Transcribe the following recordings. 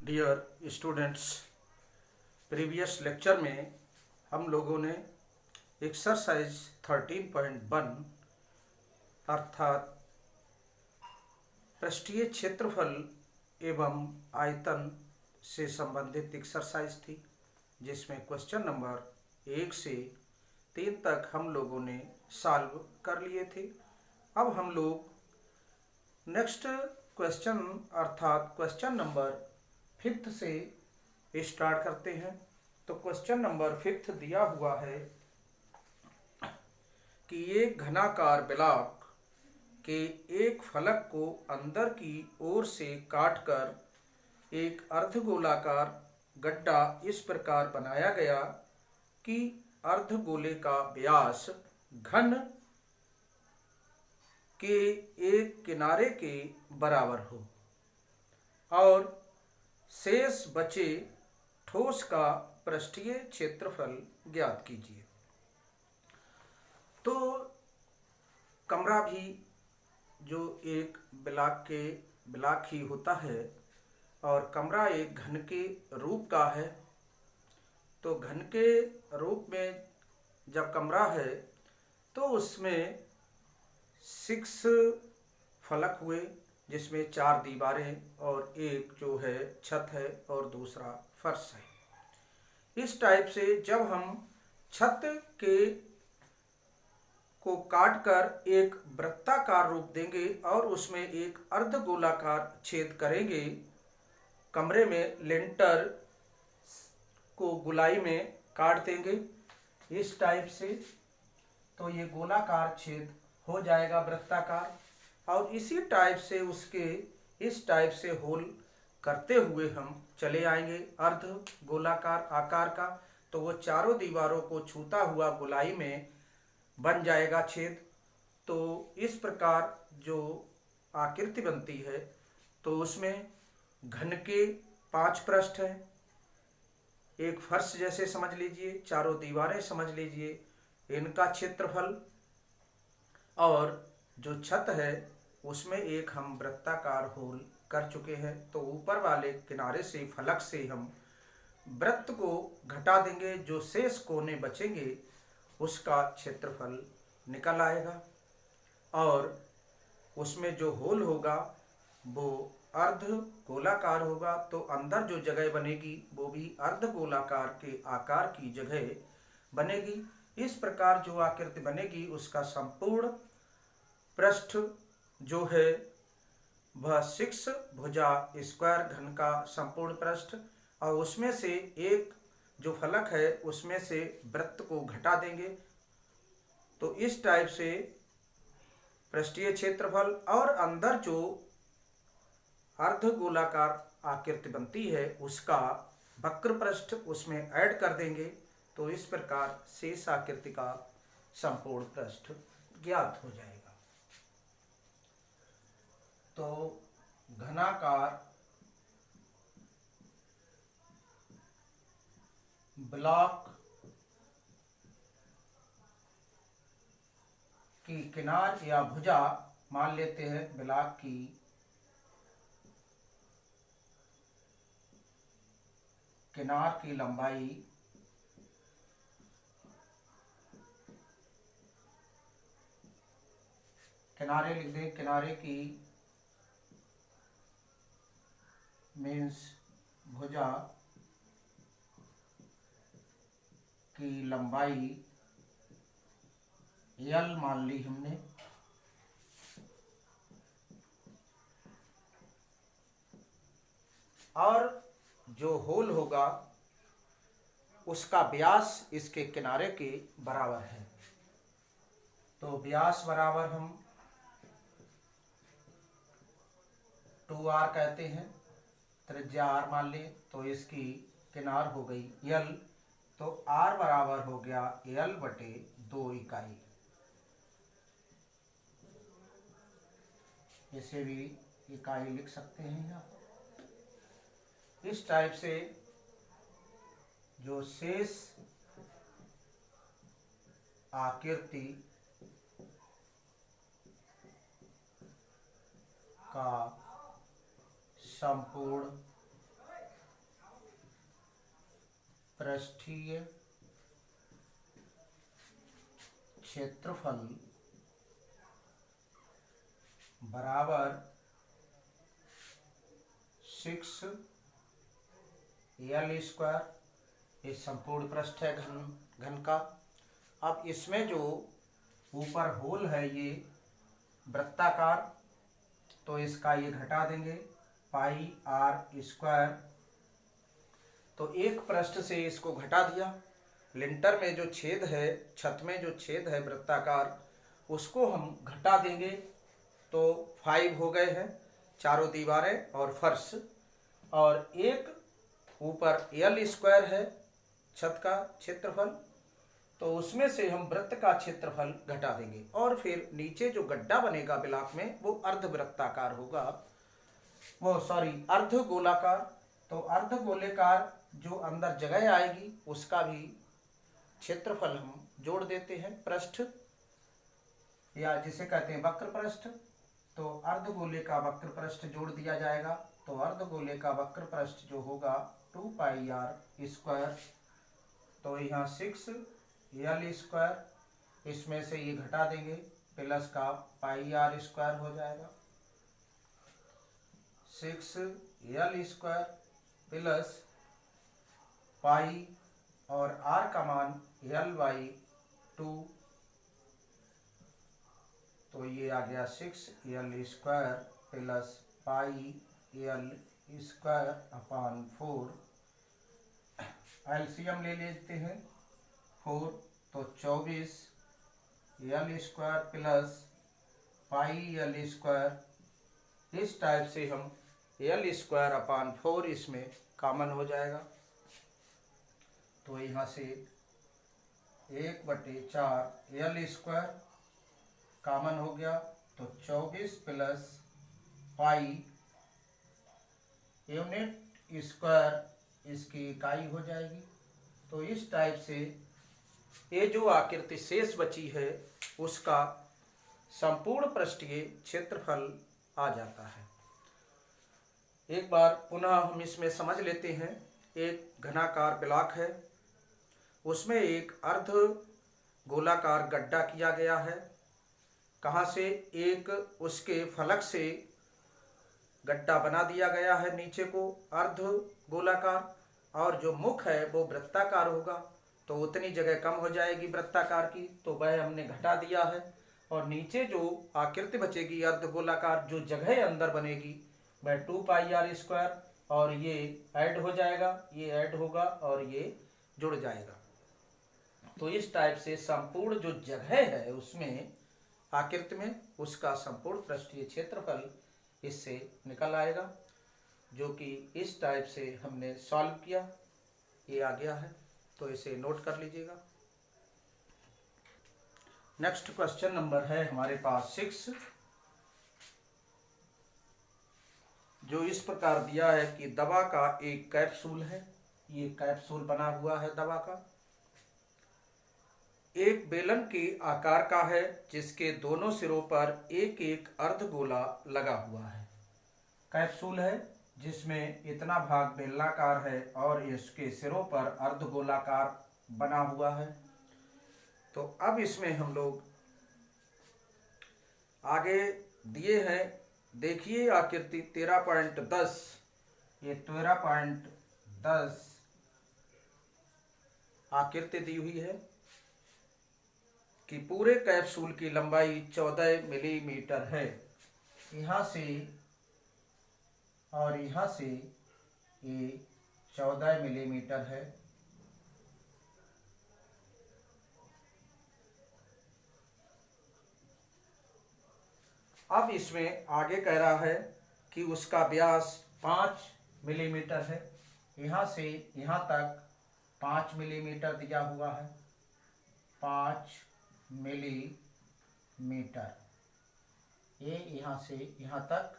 Dear students, previous lecture में हम लोगों ने एक्सरसाइज 13.1 अर्थात पृष्ठीय क्षेत्रफल एवं आयतन से संबंधित एक्सरसाइज थी, जिसमें क्वेश्चन नंबर 1 से 3 तक हम लोगों ने सॉल्व कर लिए थे। अब हम लोग नेक्स्ट क्वेश्चन अर्थात क्वेश्चन नंबर 5 से स्टार्ट करते हैं। तो क्वेश्चन नंबर 5 दिया हुआ है कि एक घनाकार ब्लॉक के एक फलक को अंदर की ओर से काटकर एक अर्धगोलाकार गड्ढा इस प्रकार बनाया गया कि अर्धगोले का व्यास घन के एक किनारे के बराबर हो और शेष बचे ठोस का पृष्ठीय क्षेत्रफल ज्ञात कीजिए। तो कमरा भी जो एक ब्लॉक ही होता है और कमरा एक घन के रूप का है। तो घन के रूप में जब कमरा है तो उसमें 6 फलक हुए, जिसमें 4 दीवारें और एक जो है छत है और दूसरा फर्श है। इस टाइप से जब हम छत के को काटकर एक वृत्ताकार रूप देंगे और उसमें एक अर्धगोलाकार छेद करेंगे, कमरे में लेंटर को गोलाई में काट देंगे इस टाइप से, तो ये गोलाकार छेद हो जाएगा वृत्ताकार। और इसी टाइप से उसके इस टाइप से होल करते हुए हम चले आएंगे अर्ध गोलाकार आकार का, तो वो चारों दीवारों को छूता हुआ गोलाई में बन जाएगा छेद। तो इस प्रकार जो आकृति बनती है, तो उसमें घन के 5 पृष्ठ हैं, एक फर्श जैसे समझ लीजिए, चारों दीवारें समझ लीजिए, इनका क्षेत्रफल और जो छत है उसमें एक हम वृत्ताकार होल कर चुके हैं। तो ऊपर वाले किनारे से फलक से हम वृत्त को घटा देंगे, जो शेष कोने बचेंगे उसका क्षेत्रफल निकल आएगा और उसमें जो होल होगा वो अर्ध गोलाकार होगा। तो अंदर जो जगह बनेगी वो भी अर्ध गोलाकार के आकार की जगह बनेगी। इस प्रकार जो आकृति बनेगी उसका संपूर्ण पृष्ठ जो है वह 6 भुजा स्क्वायर घन का संपूर्ण पृष्ठ, और उसमें से एक जो फलक है उसमें से वृत्त को घटा देंगे। तो इस टाइप से पृष्ठीय क्षेत्रफल और अंदर जो अर्धगोलाकार आकृति बनती है उसका वक्र पृष्ठ उसमें ऐड कर देंगे। तो इस प्रकार शेष आकृति का संपूर्ण पृष्ठ ज्ञात हो जाएगा। तो घनाकार ब्लॉक की किनार या भुजा, मान लेते हैं ब्लॉक की किनार की लंबाई किनारे लिख दें, किनारे की मीन्स भुजा की लंबाई L मान ली हमने, और जो होल होगा उसका व्यास इसके किनारे के बराबर है। तो व्यास बराबर हम 2r कहते हैं, त्रिज्या r मान लें, तो इसकी किनार हो गई L, तो r बराबर हो गया L/2 इकाई। इसे भी इकाई लिख सकते हैं यहाँ। इस टाइप से जो शेष आकृति का संपूर्ण पृष्ठीय क्षेत्रफल बराबर 6l²। ये संपूर्ण पृष्ठ है घन का। अब इसमें जो ऊपर होल है ये वृत्ताकार, तो इसका ये घटा देंगे πr²। तो एक पृष्ठ से इसको घटा दिया। लिंटर में जो छेद है, छत में जो छेद है वृत्ताकार, उसको हम घटा देंगे तो 5 हो गए हैं, चारों दीवारें और फर्श। और एक ऊपर l² है छत का क्षेत्रफल, तो उसमें से हम वृत्त का क्षेत्रफल घटा देंगे। और फिर नीचे जो गड्ढा बनेगा ब्लॉक में वो अर्धवृत्ताकार होगा, वो सॉरी अर्धगोलाकार। तो अर्धगोलाकार जो अंदर जगह आएगी उसका भी क्षेत्रफल हम जोड़ देते हैं, पृष्ठ या जिसे कहते हैं वक्र पृष्ठ। तो अर्धगोले का वक्र पृष्ठ जोड़ दिया जाएगा। तो अर्धगोले का वक्र पृष्ठ जो होगा 2πr²। तो यहाँ 6l², इसमें से ये घटा देंगे, प्लस का πr² हो जाएगा। 6l² प्लस पाई और r का मान l/2, तो ये आ गया 6l² प्लस πl²/4। एलसीएम ले लेते हैं 4, तो 24l² प्लस πl²। इस टाइप से हम l²/4 इसमें कॉमन हो जाएगा। तो यहाँ से 1/4l² कॉमन हो गया, तो 24 प्लस पाई यूनिट स्क्वायर इसकी इकाई हो जाएगी। तो इस टाइप से ये जो आकृति शेष बची है उसका संपूर्ण पृष्ठीय क्षेत्रफल आ जाता है। एक बार पुनः हम इसमें समझ लेते हैं। एक घनाकार ब्लॉक है, उसमें एक अर्ध गोलाकार गड्ढा किया गया है। कहाँ से? एक उसके फलक से गड्ढा बना दिया गया है नीचे को अर्ध गोलाकार, और जो मुख है वो वृत्ताकार होगा, तो उतनी जगह कम हो जाएगी वृत्ताकार की, तो वह हमने घटा दिया है। और नीचे जो आकृति बचेगी अर्ध गोलाकार, जो जगह अंदर बनेगी वह 2πr², और ये ऐड हो जाएगा, ये ऐड होगा और ये जुड़ जाएगा। तो इस टाइप से संपूर्ण जो जगह है उसमें आकृति में, उसका संपूर्ण पृष्ठीय क्षेत्रफल इससे निकल आएगा, जो कि इस टाइप से हमने सॉल्व किया। ये आ गया है, तो इसे नोट कर लीजिएगा। नेक्स्ट क्वेश्चन नंबर है हमारे पास 6, जो इस प्रकार दिया है कि दवा का एक कैप्सूल है, ये कैप्सूल बना हुआ है दवा का, एक बेलन के आकार का है, जिसके दोनों सिरों पर एक एक अर्धगोला लगा हुआ है। कैप्सूल है जिसमें इतना भाग बेलनाकार है और इसके सिरों पर अर्धगोलाकार बना हुआ है। तो अब इसमें हम लोग आगे दिए हैं, देखिए आकृति 13.10, ये 13.10 आकृति दी हुई है कि पूरे कैप्सूल की लंबाई 14 मिलीमीटर है। यहाँ से और यहाँ से ये 14 मिलीमीटर है। अब इसमें आगे कह रहा है कि उसका व्यास 5 मिलीमीटर है। यहाँ से यहाँ तक 5 मिलीमीटर दिया हुआ है, 5 मिलीमीटर। ये यहाँ से यहाँ तक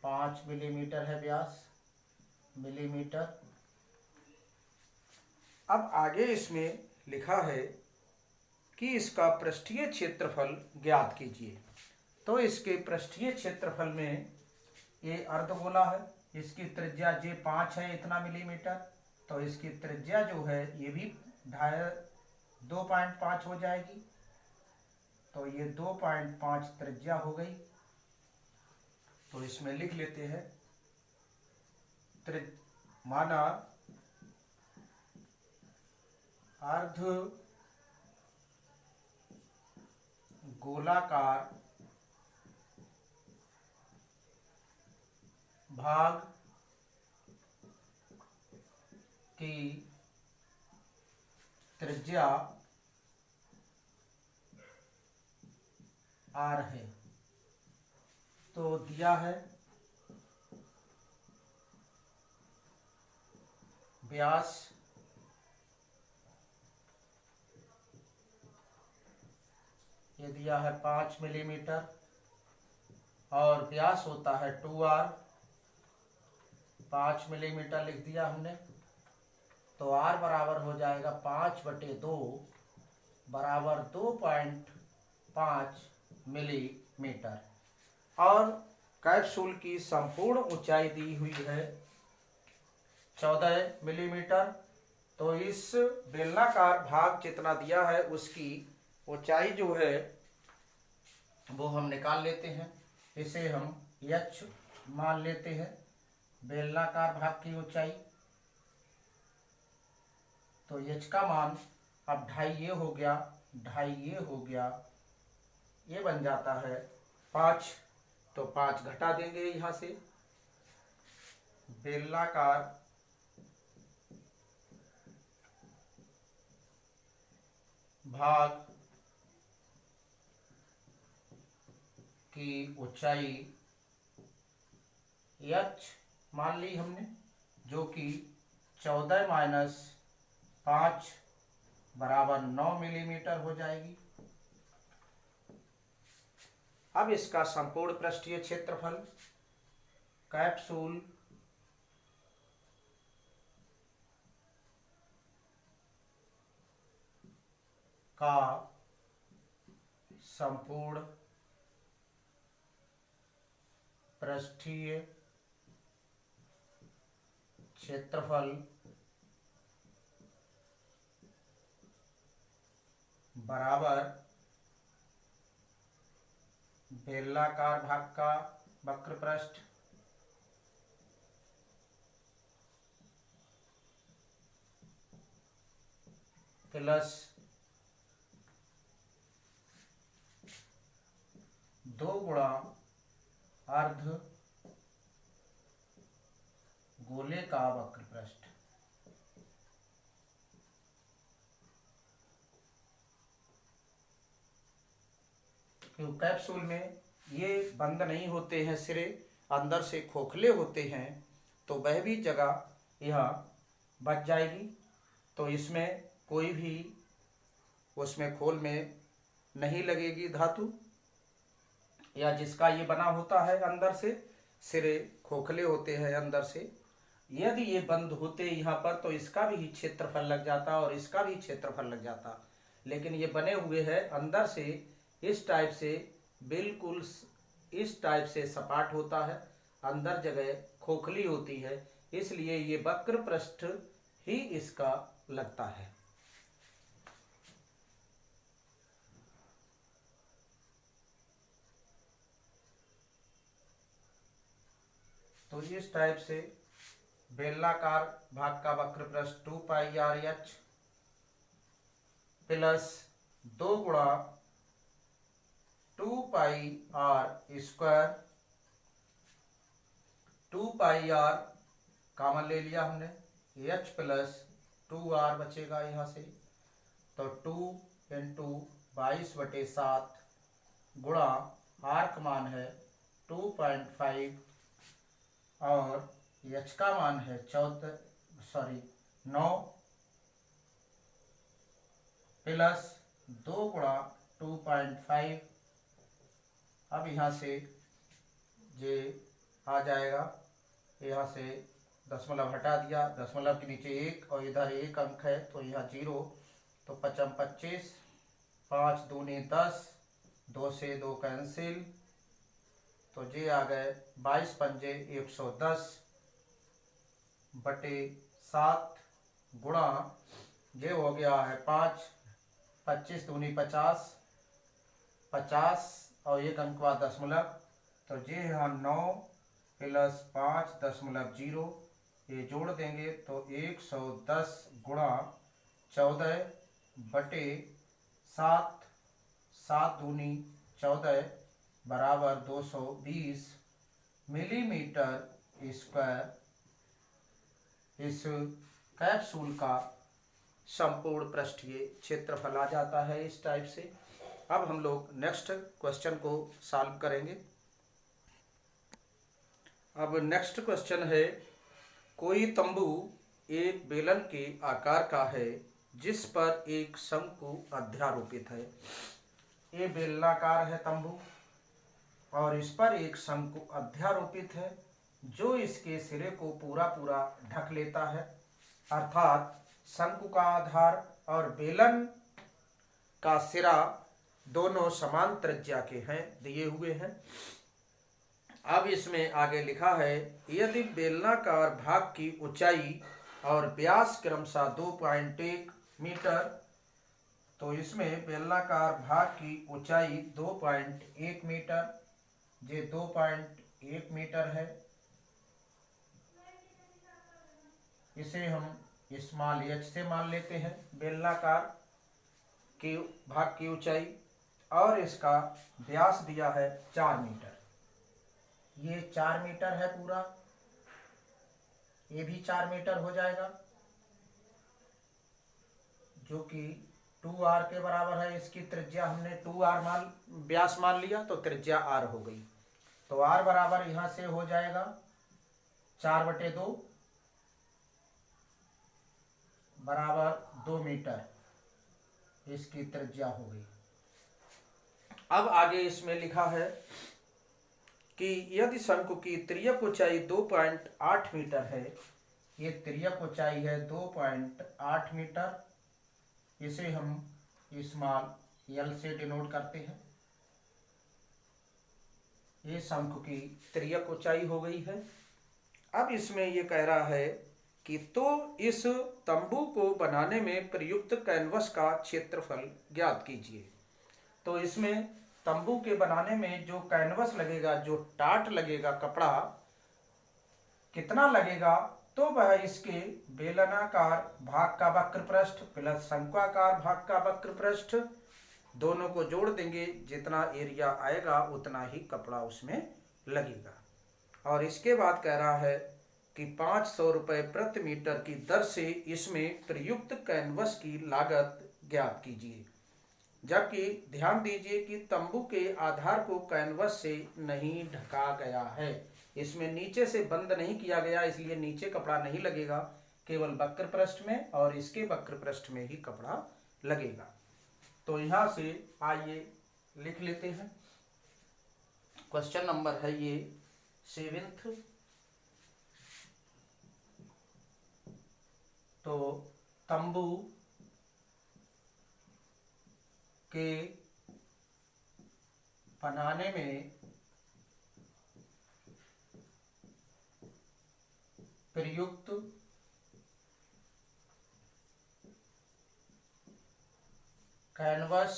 5 मिलीमीटर है व्यास, मिलीमीटर। अब आगे इसमें लिखा है कि इसका पृष्ठीय क्षेत्रफल ज्ञात कीजिए। तो इसके पृष्ठीय क्षेत्रफल में ये अर्धगोला है, इसकी त्रिज्या J5 है, इतना मिलीमीटर, तो इसकी त्रिज्या जो है ये भी 2.5 हो जाएगी। तो ये 2.5 त्रिज्या हो गई। तो इसमें लिख लेते हैं माना अर्ध गोलाकार भाग की त्रिज्या r है। तो दिया है व्यास ये दिया है 5 मिलीमीटर और व्यास होता है 2r। 5 मिलीमीटर लिख दिया हमने। तो r बराबर हो जाएगा 5/2 बराबर 2.5 मिलीमीटर। और कैप्सूल की संपूर्ण ऊंचाई दी हुई है 14 मिलीमीटर। तो इस बेलनाकार भाग जितना दिया है उसकी ऊंचाई जो है वो हम निकाल लेते हैं। इसे हम h मान लेते हैं बेलनाकार भाग की ऊंचाई। तो h का मान अब 2.5 ये हो गया, 2.5 ये हो गया, ये बन जाता है 5। तो 5 घटा देंगे यहाँ से। बेलनाकार भाग की ऊंचाई h मान ली हमने, जो कि 14 माइनस 5 बराबर 9 मिलीमीटर हो जाएगी। अब इसका संपूर्ण पृष्ठीय क्षेत्रफल कैप्सूल का संपूर्ण पृष्ठीय क्षेत्रफल बराबर बेलनाकार भाग का वक्र पृष्ठ प्लस 2 गुणा अर्ध गोले का वक्र पृष्ठ। क्योंकि कैप्सूल में ये बंद नहीं होते हैं, सिरे अंदर से खोखले होते हैं, तो वह भी जगह यहाँ बच जाएगी। तो इसमें कोई भी उसमें खोल में नहीं लगेगी धातु, या जिसका ये बना होता है अंदर से सिरे खोखले होते हैं अंदर से। यदि ये बंद होते यहाँ पर तो इसका भी क्षेत्रफल लग जाता और इसका भी क्षेत्रफल लग जाता। लेकिन ये बने हुए हैं अंदर से इस टाइप से, बिल्कुल इस टाइप से सपाट होता है, अंदर जगह खोखली होती है, इसलिए ये वक्र पृष्ठ ही इसका लगता है। तो इस टाइप से बेलनाकार भाग का वक्र पृष्ठ 2πr(h) प्लस 2 गुणा 2πr²। 2πr कॉमन ले लिया हमने, h प्लस 2r बचेगा यहाँ से। तो 2 × 22/7 गुणा r का मान है 2.5 और h का मान है 9 प्लस 2 गुणा 2.5। अब यहाँ से ये आ जाएगा, यहाँ से दशमलव हटा दिया, दशमलव के नीचे 1 और इधर 1 अंक है तो यहाँ 0। तो 5 × 25, 5 दूनी 10, 2 से 2 कैंसिल, तो ये आ गए 22 × 5 = 110/7 गुणा ये हो गया है 5, 25 दूनी 50, 50 और 1 अंक बाद दशमलव, तो ये यहाँ 9 प्लस 5.0, ये जोड़ देंगे तो 110 गुणा 14 बटे 7, 7 दूनी 14 बराबर 220 मिलीमीटर स्क्वायर इस कैप्सूल का संपूर्ण पृष्ठीय क्षेत्रफल आ जाता है इस टाइप से। अब हम लोग नेक्स्ट क्वेश्चन को सॉल्व करेंगे। अब नेक्स्ट क्वेश्चन है, कोई तंबू एक बेलन के आकार का है जिस पर एक शंकु अध्यारोपित है। ये बेलनाकार है तंबू और इस पर एक शंकु अध्यारोपित है जो इसके सिरे को पूरा पूरा ढक लेता है, अर्थात शंकु का आधार और बेलन का सिरा दोनों समान त्रिज्या के हैं, दिए हुए हैं। अब इसमें आगे लिखा है, यदि बेलनाकार भाग की ऊंचाई और व्यास क्रमशः 2.1 मीटर, तो इसमें बेलनाकार भाग की ऊंचाई 2.1 मीटर, ये 2.1 मीटर है। इसे हम स्मॉल h से मान लेते हैं बेलनाकार की भाग की ऊंचाई, और इसका व्यास दिया है 4 मीटर। ये 4 मीटर है पूरा, ये भी 4 मीटर हो जाएगा जो कि 2r के बराबर है। इसकी त्रिज्या हमने 2r व्यास मान लिया तो त्रिज्या r हो गई, तो r बराबर यहाँ से हो जाएगा 4/2 बराबर 2 मीटर, इसकी त्रिज्या हो गई। अब आगे इसमें लिखा है कि यदि शंकु की तिर्यक ऊंचाई 2.8 मीटर है, ये तिर्यक ऊंचाई है 2.8 मीटर, इसे हम स्मॉल l से डिनोट करते हैं। ये शंकु की तिर्यक ऊंचाई हो गई है। अब इसमें ये कह रहा है कि तो इस तंबू को बनाने में प्रयुक्त कैनवस का क्षेत्रफल ज्ञात कीजिए। तो इसमें तंबू के बनाने में जो कैनवस लगेगा, जो टाट लगेगा, कपड़ा कितना लगेगा, तो वह इसके बेलनाकार भाग का वक्र पृष्ठ प्लस शंक्वाकार भाग का वक्र पृष्ठ दोनों को जोड़ देंगे, जितना एरिया आएगा उतना ही कपड़ा उसमें लगेगा। और इसके बाद कह रहा है कि 500 रुपये प्रति मीटर की दर से इसमें प्रयुक्त कैनवस की लागत ज्ञात कीजिए। जबकि ध्यान दीजिए कि तंबू के आधार को कैनवस से नहीं ढका गया है, इसमें नीचे से बंद नहीं किया गया, इसलिए नीचे कपड़ा नहीं लगेगा, केवल वक्र पृष्ठ में और इसके वक्र पृष्ठ में ही कपड़ा लगेगा। तो यहाँ से आइए लिख लेते हैं। क्वेश्चन नंबर है ये 7th। तो तंबू के बनाने में प्रयुक्त कैनवस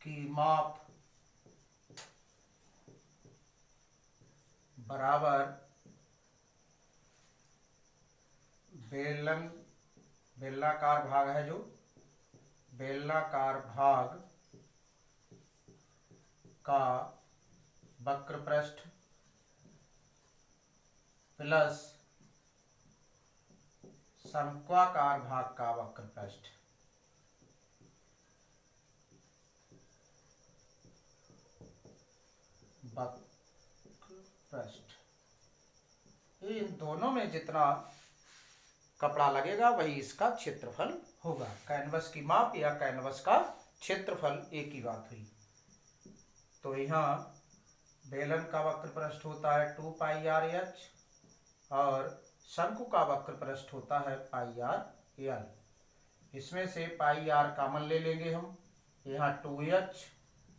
की माप बराबर बेलनाकार भाग है, जो बेलनाकार भाग का वक्र पृष्ठ प्लस शंक्वाकार भाग का वक्र पृष्ठ। इन दोनों में जितना कपड़ा लगेगा वही इसका क्षेत्रफल होगा। कैनवस की माप या कैनवस का क्षेत्रफल एक ही बात हुई। तो यहाँ बेलन का वक्र पृष्ठ होता है 2πr/h और शंकु का वक्र पृष्ठ होता है πr/l। इसमें से πr कॉमन ले लेंगे हम, यहाँ 2h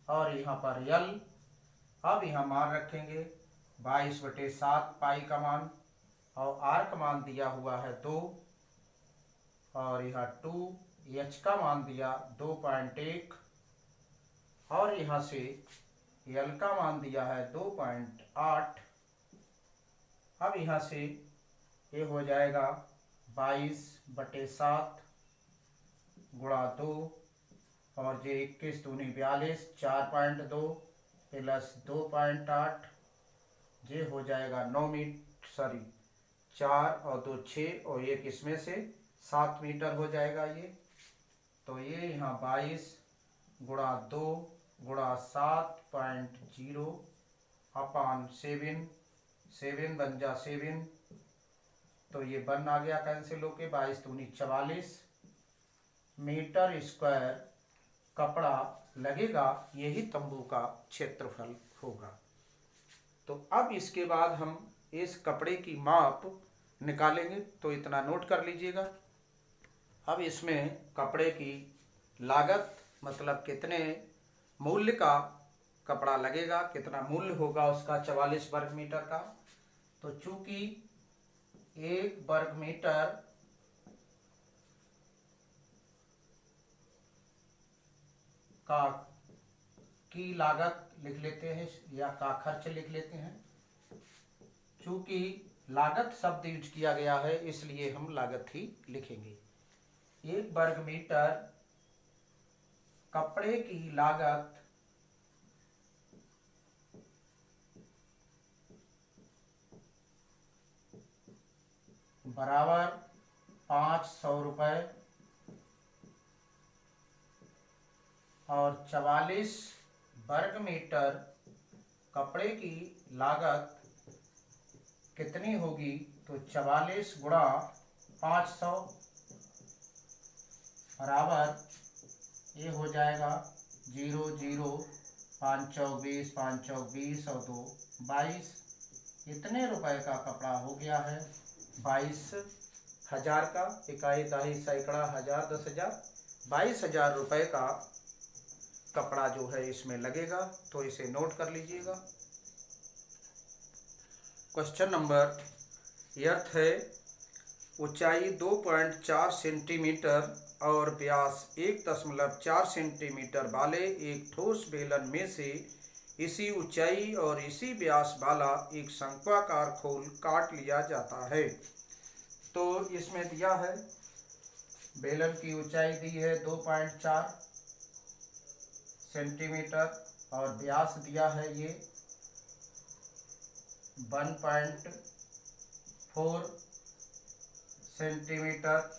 और यहाँ पर यल। अब यहाँ मान रखेंगे 22/7 पाई का मान, और आर का मान दिया हुआ है 2, और यहाँ 2, एच का मान दिया 2.1, और यहाँ से यल का मान दिया है 2.8। अब यहाँ से ये हो जाएगा 22/7 गुणा 2, और जे 21 दूनी 42, 4.2 प्लस 2.8, जे हो जाएगा 9 मीटर, सॉरी 4 और 2 6, और एक इसमें से 7 मीटर हो जाएगा ये। तो ये यहाँ 22 गुणा 2 गुणा 7.0 अपान 7, 7 बन जा 7, तो ये बन आ गया कैंसिल होके 22 दूनी 44 मीटर स्क्वायर कपड़ा लगेगा। यही तंबू का क्षेत्रफल होगा। तो अब इसके बाद हम इस कपड़े की माप निकालेंगे, तो इतना नोट कर लीजिएगा। अब इसमें कपड़े की लागत मतलब कितने मूल्य का कपड़ा लगेगा, कितना मूल्य होगा उसका 44 वर्ग मीटर का। तो चूंकि 1 वर्ग मीटर का की लागत लिख लेते हैं या का खर्च लिख लेते हैं। चूंकि लागत शब्द यूज किया गया है इसलिए हम लागत ही लिखेंगे। 1 वर्ग मीटर कपड़े की लागत बराबर 500 रुपये, और 44 वर्ग मीटर कपड़े की लागत कितनी होगी, तो 44 गुणा 500 बराबर ये हो जाएगा 0 0 5 चौक 20, 5 चौक 20 और 2 22। इतने रुपए का कपड़ा हो गया है 22,000 का। इकाई दहाई सैकड़ा हजार 10,000, 22,000 रुपये का कपड़ा जो है इसमें लगेगा। तो इसे नोट कर लीजिएगा। क्वेश्चन नंबर अर्थ है ऊंचाई 2.4 सेंटीमीटर और व्यास 1.4 सेंटीमीटर वाले एक ठोस बेलन में से इसी ऊंचाई और इसी व्यास वाला एक शंक्वाकार खोल काट लिया जाता है। तो इसमें दिया है बेलन की ऊंचाई दी है 2.4 सेंटीमीटर और व्यास दिया है ये 1.4 सेंटीमीटर।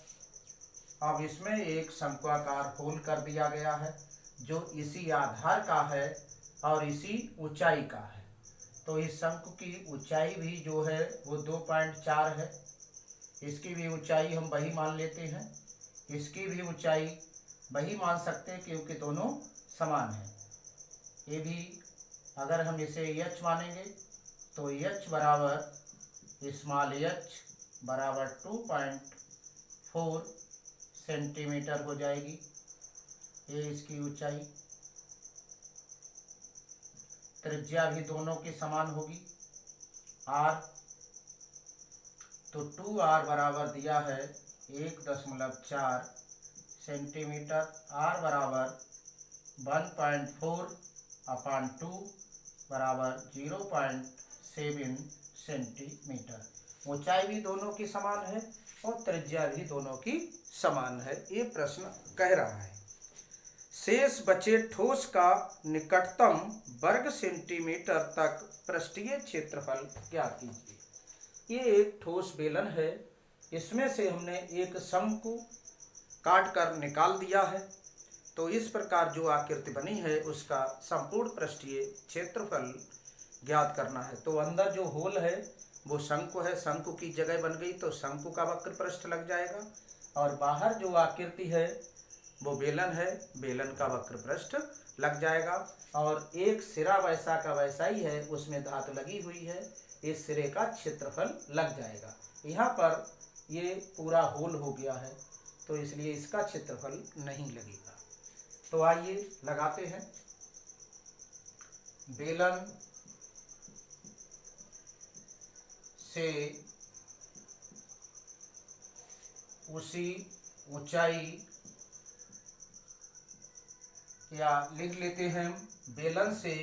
अब इसमें एक शंक्वाकार होल कर दिया गया है जो इसी आधार का है और इसी ऊंचाई का है। तो इस शंकु की ऊंचाई भी जो है वो 2.4 है। इसकी भी ऊंचाई हम वही मान लेते हैं, इसकी भी ऊंचाई वही मान सकते हैं क्योंकि दोनों समान है। ये भी अगर हम इसे h मानेंगे तो h बराबर स्मॉल h बराबर 2.4 सेंटीमीटर हो जाएगी। ये इसकी ऊंचाई। त्रिज्या भी दोनों की समान होगी r। तो 2r बराबर दिया है 1.4 सेंटीमीटर, r बराबर 1.4 अपान 2 बराबर 0.7 सेंटीमीटर। ऊंचाई भी दोनों की समान है और त्रिज्या भी दोनों की समान है। ये प्रश्न कह रहा है शेष बचे ठोस का निकटतम वर्ग सेंटीमीटर तक पृष्ठीय क्षेत्रफल ज्ञात कीजिए। ये एक ठोस बेलन है, इसमें से हमने एक शंकु काट कर निकाल दिया है। तो इस प्रकार जो आकृति बनी है उसका संपूर्ण पृष्ठीय क्षेत्रफल ज्ञात करना है। तो अंदर जो होल है वो शंकु है, शंकु की जगह बन गई तो शंकु का वक्र पृष्ठ लग जाएगा, और बाहर जो आकृति है वो बेलन है, बेलन का वक्र पृष्ठ लग जाएगा। और एक सिरा वैसा का वैसा ही है, उसमें धातु लगी हुई है, इस सिरे का क्षेत्रफल लग जाएगा। यहाँ पर ये पूरा होल हो गया है तो इसलिए इसका क्षेत्रफल नहीं लगेगा। तो आइए लगाते हैं। बेलन से उसी ऊंचाई, या लिख लेते हैं बेलन से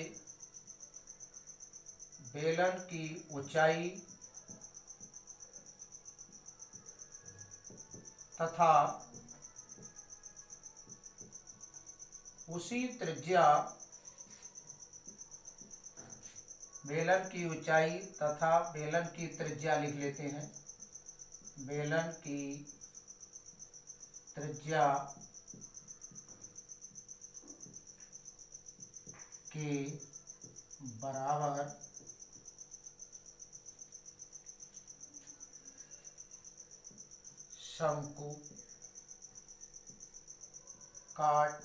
बेलन की ऊंचाई तथा उसी त्रिज्या, बेलन की ऊंचाई तथा बेलन की त्रिज्या लिख लेते हैं, बेलन की त्रिज्या के बराबर शंकु काट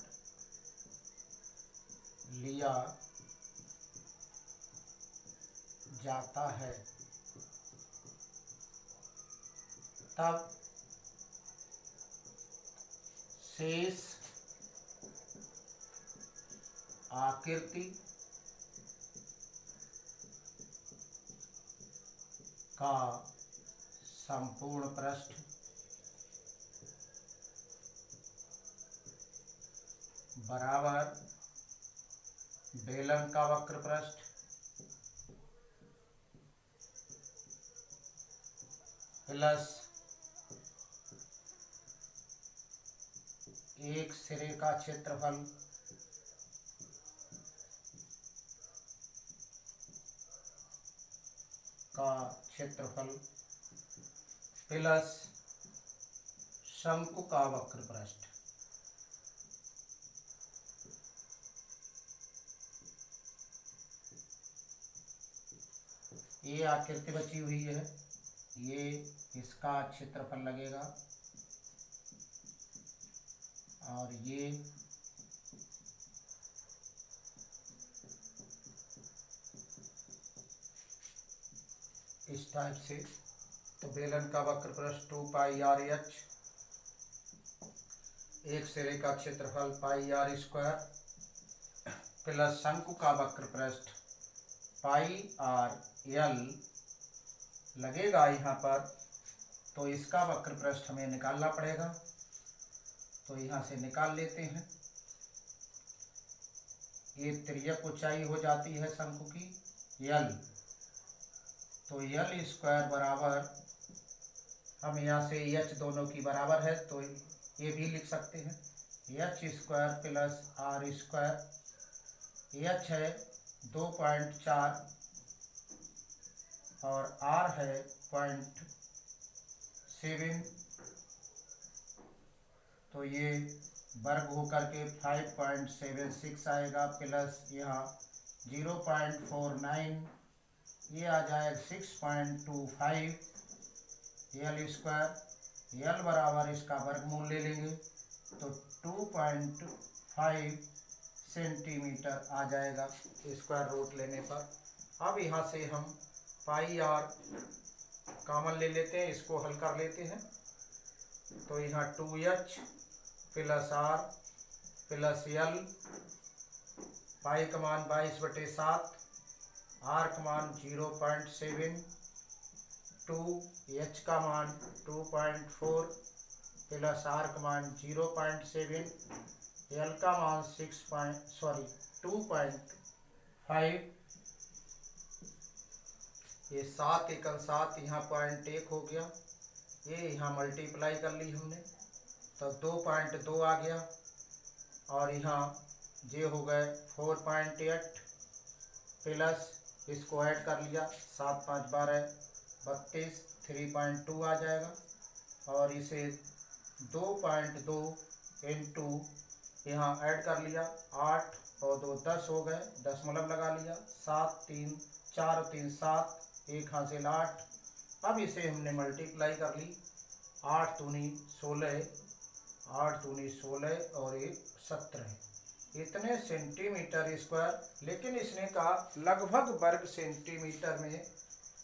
लिया जाता है। तब शेष आकृति का संपूर्ण पृष्ठ बराबर बेलन का वक्र पृष्ठ प्लस एक सिरे का क्षेत्रफल प्लस शंकु का वक्र पृष्ठ। ये आकृति बची हुई है, ये इसका क्षेत्रफल लगेगा और ये इस टाइप से। तो बेलन का वक्र पृष्ठ 2 पाई आर एच, एक सिरे का क्षेत्रफल पाई आर स्क्वायर प्लस शंकु का वक्र पृष्ठ पाई आर एल लगेगा यहाँ पर। तो इसका वक्र पृष्ठ हमें निकालना पड़ेगा, तो यहाँ से निकाल लेते हैं। ये तिर्यक ऊंचाई हो जाती है शंकु की यल, तो यल स्क्वायर बराबर, हम यहाँ से एच दोनों की बराबर है तो ये भी लिख सकते हैं, H square plus R square. H है 2.4 और आर है 0.7, तो ये वर्ग होकर के 5.76 आएगा प्लस यहाँ 0.49, ये आ जाएगा 6.25 यल स्क्वायर। यल बराबर इसका वर्गमूल ले लेंगे तो 2.5 सेंटीमीटर आ जाएगा स्क्वायर रूट लेने पर। अब यहाँ से हम पाई आर कॉमन ले लेते हैं, इसको हल कर लेते हैं। तो यहाँ 2h plus r plus l, pi का मान 22/7, आर का मान 0.7, 2h का मान 2.4 प्लस आर का मान 0.7, यल का मान 2.5। ये 7 एकम 7, यहाँ 0.1 हो गया, ये यहाँ मल्टीप्लाई कर ली हमने तो 2.2 आ गया, और यहाँ ये हो गए 4.8 प्लस इसको ऐड कर लिया 7 5 12 32, 3.2 आ जाएगा, और इसे 2.2 इंटू यहाँ ऐड कर लिया 8 और 2 10 हो गए, दशमलव लगा लिया, 7 3 4 3 7, एक हासिल 8। अब इसे हमने मल्टीप्लाई कर ली, 8 दूनी 16, 8 दूनी 16 और 1 17, इतने सेंटीमीटर स्क्वायर। लेकिन इसने कहा लगभग वर्ग सेंटीमीटर में,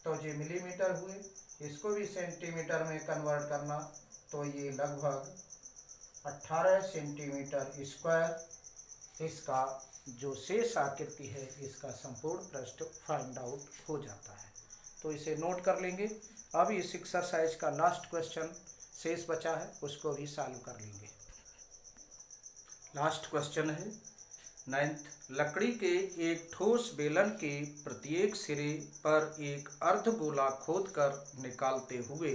तो ये मिलीमीटर हुए, इसको भी सेंटीमीटर में कन्वर्ट करना तो ये लगभग 18 सेंटीमीटर स्क्वायर इसका जो शेष आकृति है इसका संपूर्ण पृष्ठ फाइंड आउट हो जाता है। तो इसे नोट कर लेंगे। अब इस एक्सरसाइज का लास्ट क्वेश्चन शेष बचा है, उसको भी सॉल्व कर लेंगे। लास्ट क्वेश्चन है 9th, लकड़ी के एक ठोस बेलन के प्रत्येक सिरे पर एक अर्धगोला खोदकर निकालते हुए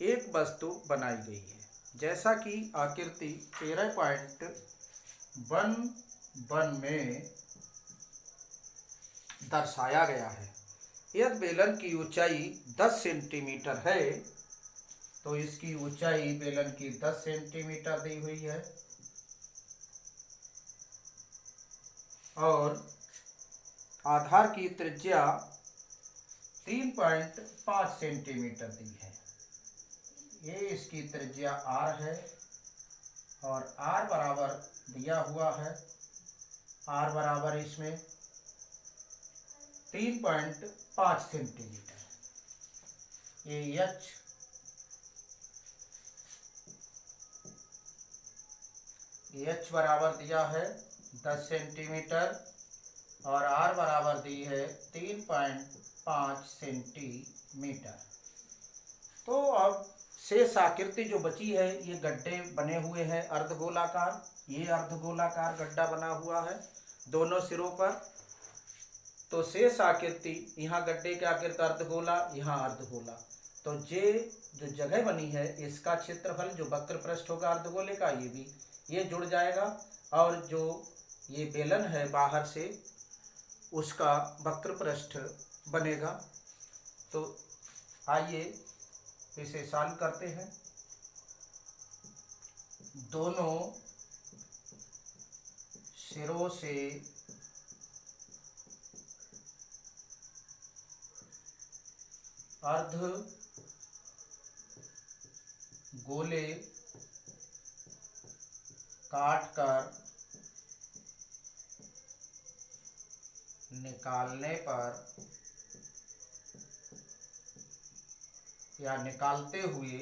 एक वस्तु बनाई गई है, जैसा कि आकृति 13.1 में दर्शाया गया है। यदि बेलन की ऊंचाई 10 सेंटीमीटर है तो इसकी ऊंचाई बेलन की 10 सेंटीमीटर दी हुई है और आधार की त्रिज्या 3.5 सेंटीमीटर दी है। ये इसकी त्रिज्या r है और r बराबर दिया हुआ है, r बराबर इसमें 3.5 सेंटीमीटर। ये h बराबर दिया है 10 सेंटीमीटर और r बराबर दी है 3.5 सेंटीमीटर। तो अब शेष आकृति जो बची है, ये गड्ढे बने हुए हैं अर्धगोलाकार। ये अर्धगोलाकार गड्ढा बना हुआ है दोनों सिरों पर। तो शेष आकृति, यहाँ गड्ढे की आकृति अर्धगोला, यहाँ अर्धगोला। तो ये जो जगह बनी है इसका क्षेत्रफल जो वक्र पृष्ठ होगा अर्धगोले का, ये भी ये जुड़ जाएगा और जो ये बेलन है बाहर से उसका वक्र पृष्ठ बनेगा। तो आइए इसे सॉल्व करते हैं। दोनों सिरों से अर्ध गोले काटकर निकालने पर या निकालते हुए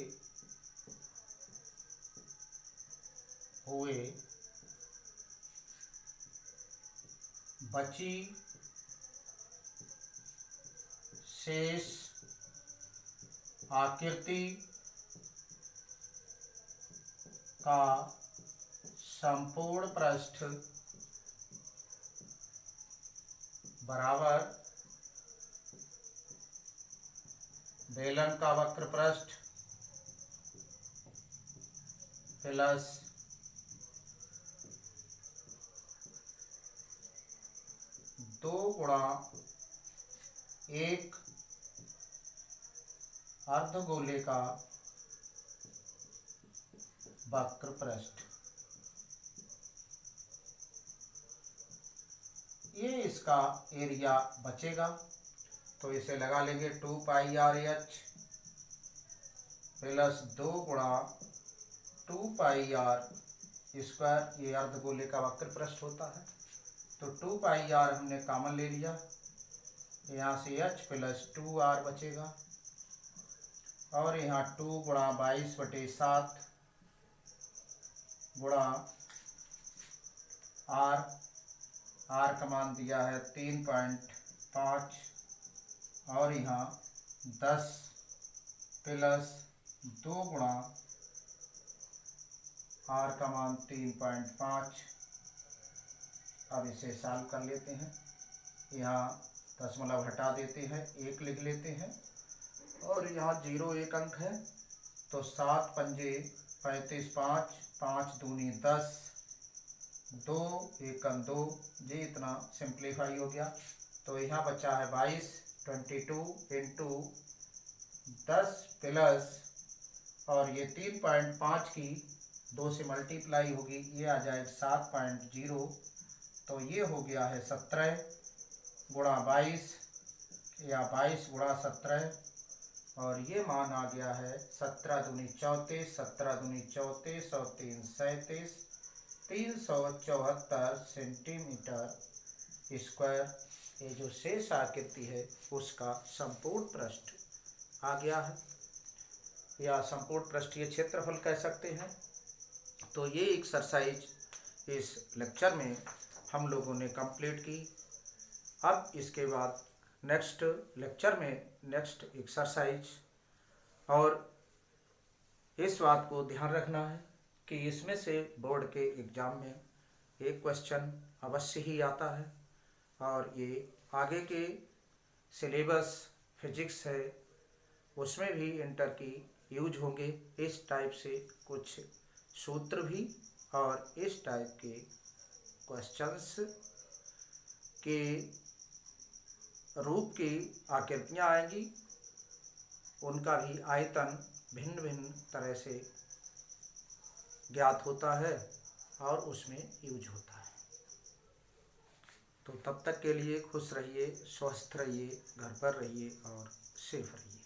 बची शेष आकृति का संपूर्ण पृष्ठ बराबर बेलन का वक्र पृष्ठ प्लस दो गुणा एक अर्धगोले का वक्र पृष्ठ। ये इसका एरिया बचेगा। तो इसे लगा लेंगे 2πr/h प्लस 2 गुणा 2πr²। ये अर्धगोले का वक्र पृष्ठ होता है। तो 2πr हमने कॉमन ले लिया, यहाँ से h प्लस 2r बचेगा और यहाँ 2 गुणा 22/7 गुणा r का मान दिया है 3.5 और यहाँ 10 प्लस 2 गुणा r का मान 3.5। अब इसे सॉल्व कर लेते हैं। यहाँ दशमलव हटा देते हैं, 1 लिख लेते हैं और यहाँ 0 एक अंक है। तो 7 पंजे 35, 5 दूनी 10, 2 एकम 2, ये इतना सिंप्लीफाई हो गया। तो यहाँ बचा है 22, 22 इंटू 10 प्लस और ये 3.5 की 2 से मल्टीप्लाई होगी, ये आ जाएगा 7.0। तो ये हो गया है 17 गुणा 22 या 22 गुणा 17 और ये मान आ गया है 17 दूनी 34, 17 दूनी 34 और 3 37, 374 सेंटीमीटर स्क्वायर। ये जो शेष आकृति है उसका संपूर्ण पृष्ठ आ गया है, या संपूर्ण पृष्ठीय क्षेत्रफल कह सकते हैं। तो ये एक्सरसाइज इस लेक्चर में हम लोगों ने कंप्लीट की। अब इसके बाद नेक्स्ट लेक्चर में नेक्स्ट एक्सरसाइज, और इस बात को ध्यान रखना है कि इसमें से बोर्ड के एग्ज़ाम में एक क्वेश्चन अवश्य ही आता है, और ये आगे के सिलेबस फिजिक्स है उसमें भी इंटर की यूज होंगे। इस टाइप से कुछ सूत्र भी और इस टाइप के क्वेश्चंस के रूप की आकृतियाँ आएंगी, उनका भी आयतन भिन्न भिन्न तरह से ज्ञात होता है और उसमें यूज होता है। तो तब तक के लिए खुश रहिए, स्वस्थ रहिए, घर पर रहिए और सेफ रहिए।